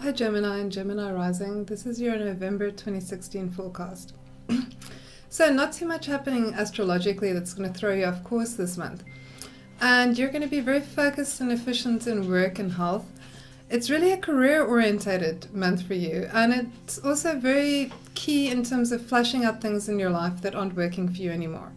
Hi Gemini and Gemini rising. This is your November 2016 forecast. So not too much happening astrologically that's going to throw you off course this month. And you're going to be very focused and efficient in work and health. It's really a career-orientated month for you, and it's also very key in terms of fleshing out things in your life that aren't working for you anymore.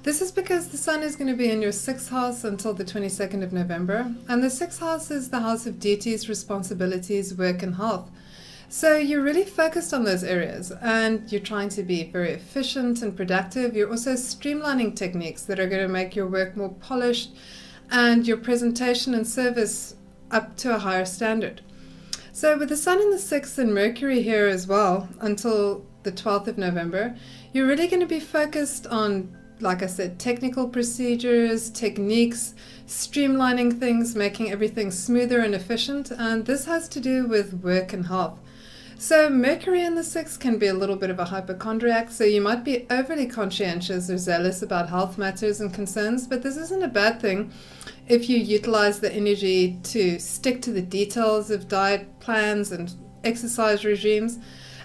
This is because the sun is going to be in your 6th house until the 22nd of November, and the 6th house is the house of duties, responsibilities, work and health. So you're really focused on those areas, and you're trying to be very efficient and productive. You're also streamlining techniques that are going to make your work more polished and your presentation and service up to a higher standard. So with the sun in the 6th and Mercury here as well until the 12th of November, you're really going to be focused on, like I said, technical procedures, techniques, streamlining things, making everything smoother and efficient, and this has to do with work and health. So Mercury in the 6th can be a little bit of a hypochondriac, so you might be overly conscientious or zealous about health matters and concerns, but this isn't a bad thing if you utilize the energy to stick to the details of diet plans and exercise regimes.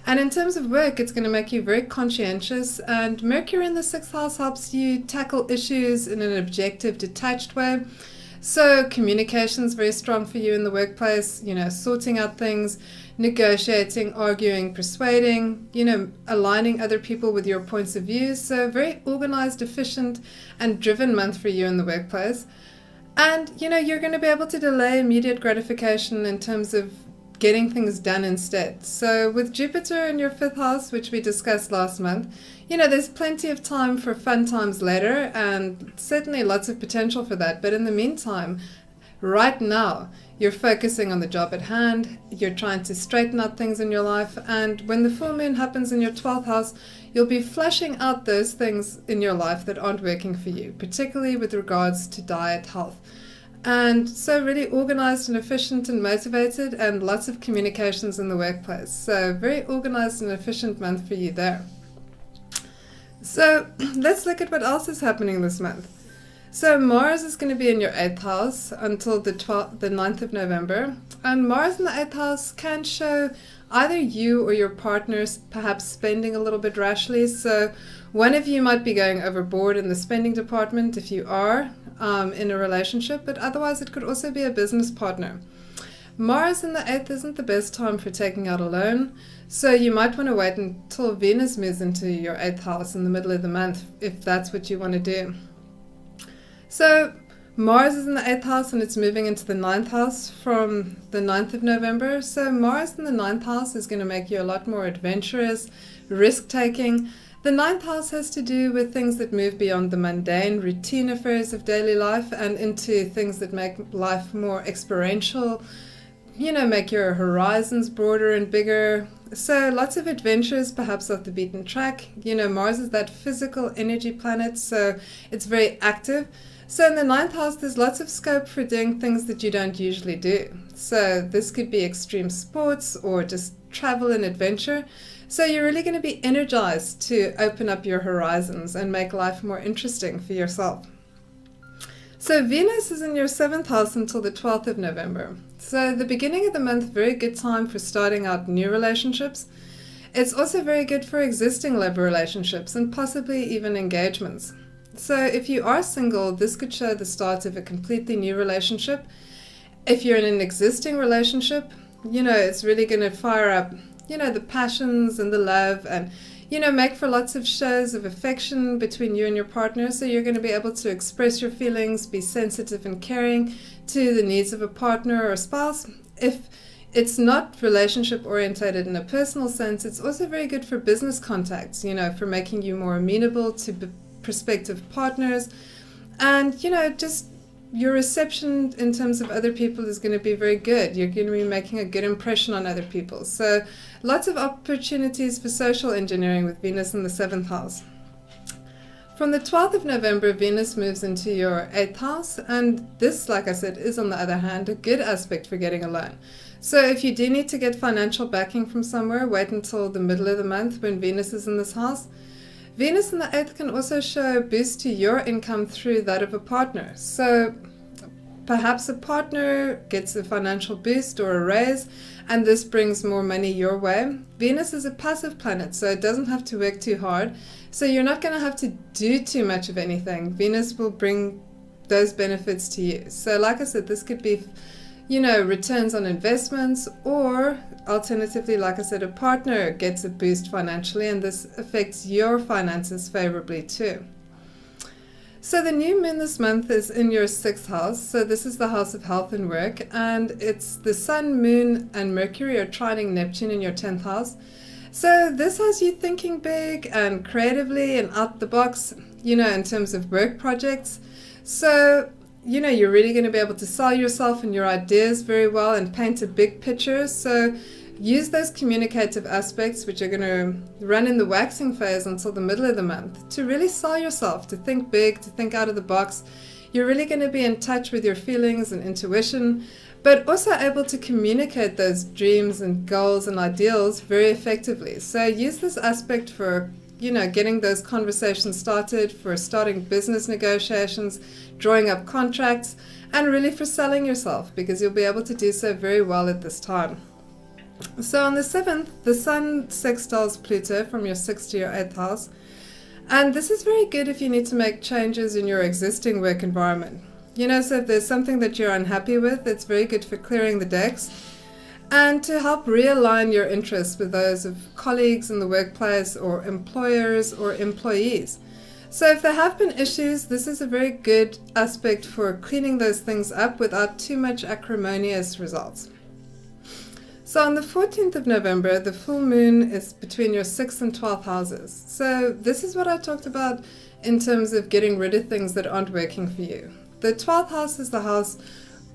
And in terms of work, it's going to make you very conscientious, and Mercury in the 6th house helps you tackle issues in an objective, detached way. So communication is very strong for you in the workplace, sorting out things, negotiating, arguing, persuading, aligning other people with your points of view. So very organized, efficient, and driven month for you in the workplace. And, you're going to be able to delay immediate gratification in terms of getting things done instead. So with Jupiter in your 5th house, which we discussed last month, there's plenty of time for fun times later, and certainly lots of potential for that. But in the meantime, right now, you're focusing on the job at hand, you're trying to straighten out things in your life, and when the full moon happens in your 12th house, you'll be fleshing out those things in your life that aren't working for you, particularly with regards to diet, health. And so really organized and efficient and motivated, and lots of communications in the workplace. So very organized and efficient month for you there. So let's look at what else is happening this month. So Mars is going to be in your 8th house until the 9th of November. And Mars in the 8th house can show either you or your partners perhaps spending a little bit rashly. So one of you might be going overboard in the spending department if you are in a relationship, but otherwise it could also be a business partner. Mars in the 8th isn't the best time for taking out a loan, so you might want to wait until Venus moves into your 8th house in the middle of the month if that's what you want to do. So Mars is in the 8th house and it's moving into the 9th house from the 9th of November. So Mars in the 9th house is going to make you a lot more adventurous, risk-taking. The 9th house has to do with things that move beyond the mundane, routine affairs of daily life and into things that make life more experiential, make your horizons broader and bigger. So lots of adventures, perhaps off the beaten track. Mars is that physical energy planet, so it's very active. So in the 9th house, there's lots of scope for doing things that you don't usually do. So this could be extreme sports or just travel and adventure. So you're really going to be energized to open up your horizons and make life more interesting for yourself. So Venus is in your 7th house until the 12th of November. So the beginning of the month, very good time for starting out new relationships. It's also very good for existing love relationships and possibly even engagements. So if you are single, this could show the start of a completely new relationship. If you're in an existing relationship, it's really going to fire up, the passions and the love and, make for lots of shows of affection between you and your partner. So you're going to be able to express your feelings, be sensitive and caring to the needs of a partner or spouse. If it's not relationship orientated in a personal sense, it's also very good for business contacts, for making you more amenable to prospective partners. And, just your reception in terms of other people is going to be very good. You're going to be making a good impression on other people. So lots of opportunities for social engineering with Venus in the 7th house. From the 12th of November, Venus moves into your 8th house. And this, like I said, is on the other hand a good aspect for getting a loan. So if you do need to get financial backing from somewhere, wait until the middle of the month when Venus is in this house. Venus in the 8th can also show a boost to your income through that of a partner. So perhaps a partner gets a financial boost or a raise, and this brings more money your way. Venus is a passive planet, so it doesn't have to work too hard. So you're not going to have to do too much of anything. Venus will bring those benefits to you. So like I said, this could be, returns on investments, or alternatively, like I said, a partner gets a boost financially, and this affects your finances favorably too. So the new moon this month is in your 6th house. So this is the house of health and work, and it's the sun, moon, and Mercury are trining Neptune in your 10th house. So this has you thinking big and creatively and out the box, in terms of work projects. So you're really going to be able to sell yourself and your ideas very well and paint a big picture. So use those communicative aspects, which are going to run in the waxing phase until the middle of the month, to really sell yourself, to think big, to think out of the box. You're really going to be in touch with your feelings and intuition, but also able to communicate those dreams and goals and ideals very effectively. So use this aspect for getting those conversations started, for starting business negotiations, drawing up contracts, and really for selling yourself, because you'll be able to do so very well at this time. So on the 7th, the sun sextiles Pluto from your 6th to your 8th house. And this is very good if you need to make changes in your existing work environment. So if there's something that you're unhappy with, it's very good for clearing the decks and to help realign your interests with those of colleagues in the workplace or employers or employees. So if there have been issues, this is a very good aspect for cleaning those things up without too much acrimonious results. So on the 14th of November, the full moon is between your 6th and 12th houses. So this is what I talked about in terms of getting rid of things that aren't working for you. The 12th house is the house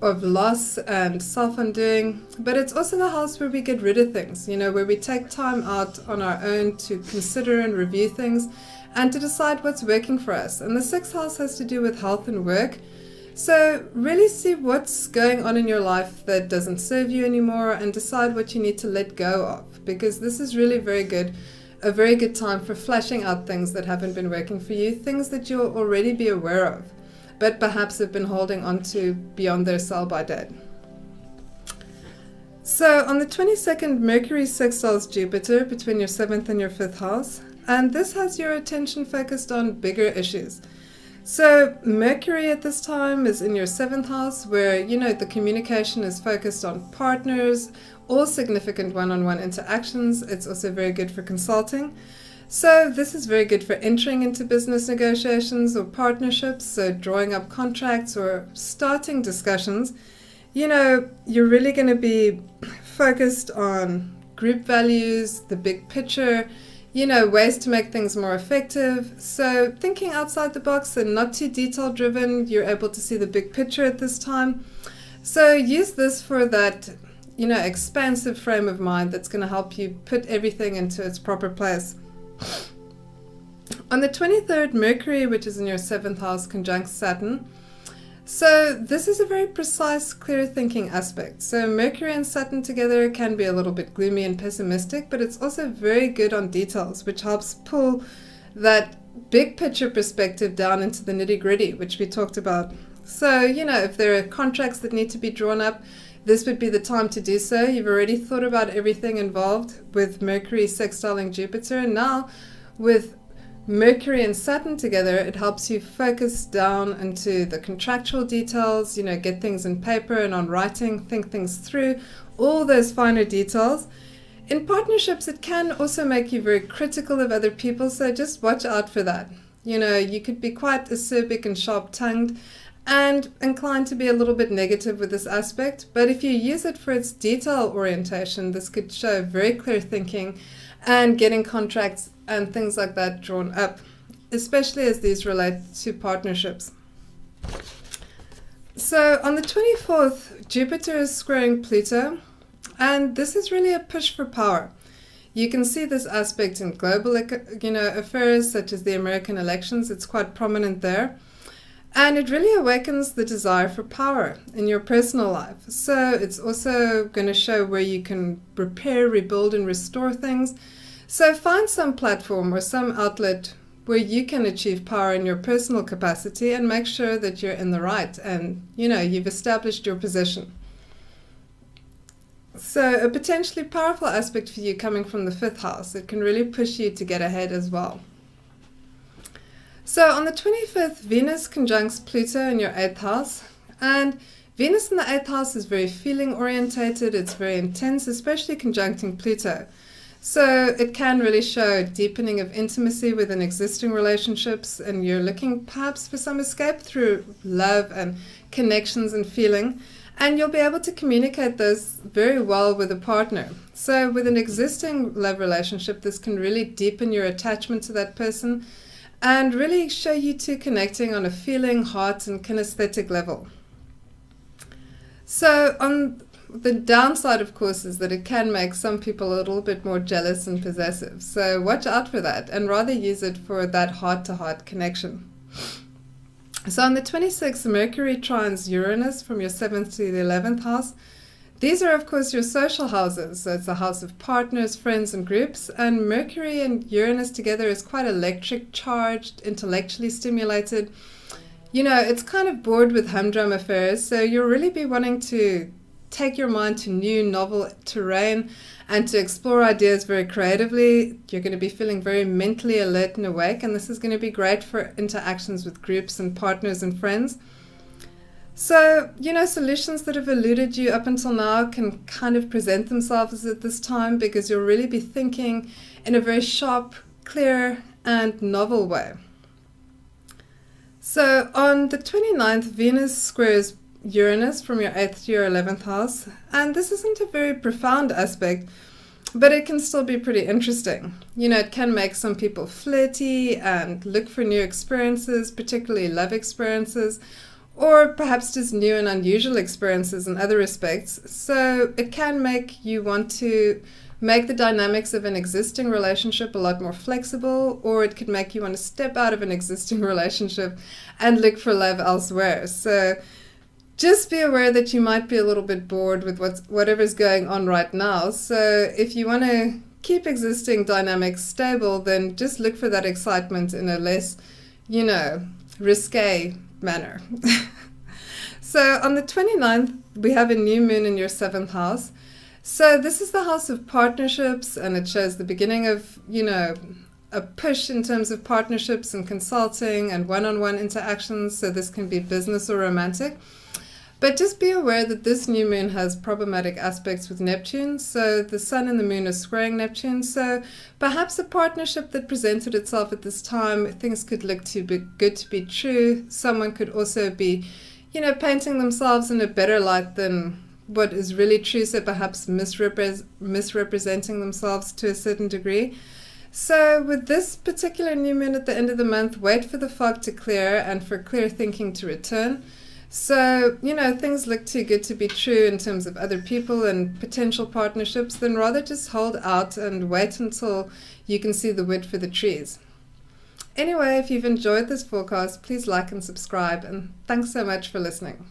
of loss and self-undoing, but it's also the house where we get rid of things, where we take time out on our own to consider and review things and to decide what's working for us. And the 6th house has to do with health and work. So really see what's going on in your life that doesn't serve you anymore and decide what you need to let go of, because this is really a very good time for fleshing out things that haven't been working for you, things that you'll already be aware of, but perhaps have been holding on to beyond their sell-by date. So on the 22nd, Mercury sextiles Jupiter between your 7th and your 5th house, and this has your attention focused on bigger issues. So Mercury at this time is in your 7th house, where the communication is focused on partners or significant one-on-one interactions. It's also very good for consulting. So this is very good for entering into business negotiations or partnerships, so drawing up contracts or starting discussions. You're really going to be focused on group values, the big picture, ways to make things more effective. So thinking outside the box and not too detail driven, you're able to see the big picture at this time. So use this for that, expansive frame of mind that's going to help you put everything into its proper place. On the 23rd, Mercury, which is in your 7th house, conjuncts Saturn. So this is a very precise, clear thinking aspect. So Mercury and Saturn together can be a little bit gloomy and pessimistic, but it's also very good on details, which helps pull that big picture perspective down into the nitty-gritty, which we talked about. So, if there are contracts that need to be drawn up, this would be the time to do so. You've already thought about everything involved with Mercury sextiling Jupiter, and now with Mercury and Saturn together, it helps you focus down into the contractual details, get things in paper and on writing, think things through, all those finer details. In partnerships, it can also make you very critical of other people, so just watch out for that. You could be quite acerbic and sharp-tongued and inclined to be a little bit negative with this aspect, but if you use it for its detail orientation, this could show very clear thinking and getting contracts and things like that drawn up, especially as these relate to partnerships. So on the 24th, Jupiter is squaring Pluto, and this is really a push for power. You can see this aspect in global affairs such as the American elections. It's quite prominent there. And it really awakens the desire for power in your personal life. So it's also going to show where you can repair, rebuild, and restore things. So find some platform or some outlet where you can achieve power in your personal capacity and make sure that you're in the right and, you've established your position. So a potentially powerful aspect for you coming from the 5th house. It can really push you to get ahead as well. So on the 25th, Venus conjuncts Pluto in your 8th house. And Venus in the 8th house is very feeling orientated. It's very intense, especially conjuncting Pluto. So it can really show deepening of intimacy within existing relationships, and you're looking perhaps for some escape through love and connections and feeling. And you'll be able to communicate those very well with a partner. So with an existing love relationship, this can really deepen your attachment to that person and really show you two connecting on a feeling, heart, and kinesthetic level. So on the downside, of course, is that it can make some people a little bit more jealous and possessive. So watch out for that and rather use it for that heart-to-heart connection. So on the 26th, Mercury trines Uranus from your 7th to the 11th house. These are, of course, your social houses. So it's a house of partners, friends, and groups. And Mercury and Uranus together is quite electric charged, intellectually stimulated. It's kind of bored with humdrum affairs. So you'll really be wanting to take your mind to new, novel terrain and to explore ideas very creatively. You're going to be feeling very mentally alert and awake, and this is going to be great for interactions with groups and partners and friends. So, solutions that have eluded you up until now can kind of present themselves at this time because you'll really be thinking in a very sharp, clear, and novel way. So on the 29th, Venus squares Uranus from your 8th to your 11th house, and this isn't a very profound aspect, but it can still be pretty interesting. It can make some people flirty and look for new experiences, particularly love experiences, or perhaps just new and unusual experiences in other respects. So it can make you want to make the dynamics of an existing relationship a lot more flexible, or it could make you want to step out of an existing relationship and look for love elsewhere. So just be aware that you might be a little bit bored with whatever's going on right now. So if you want to keep existing dynamics stable, then just look for that excitement in a less, risque manner. So on the 29th, we have a new moon in your 7th house. So this is the house of partnerships, and it shows the beginning of, a push in terms of partnerships and consulting and one-on-one interactions. So this can be business or romantic. But just be aware that this new moon has problematic aspects with Neptune. So the sun and the moon are squaring Neptune. So perhaps a partnership that presented itself at this time, things could look too good to be true. Someone could also be, painting themselves in a better light than what is really true. So perhaps misrepresenting themselves to a certain degree. So with this particular new moon at the end of the month, wait for the fog to clear and for clear thinking to return. So, things look too good to be true in terms of other people and potential partnerships, then rather just hold out and wait until you can see the wood for the trees. Anyway, if you've enjoyed this forecast, please like and subscribe, and thanks so much for listening.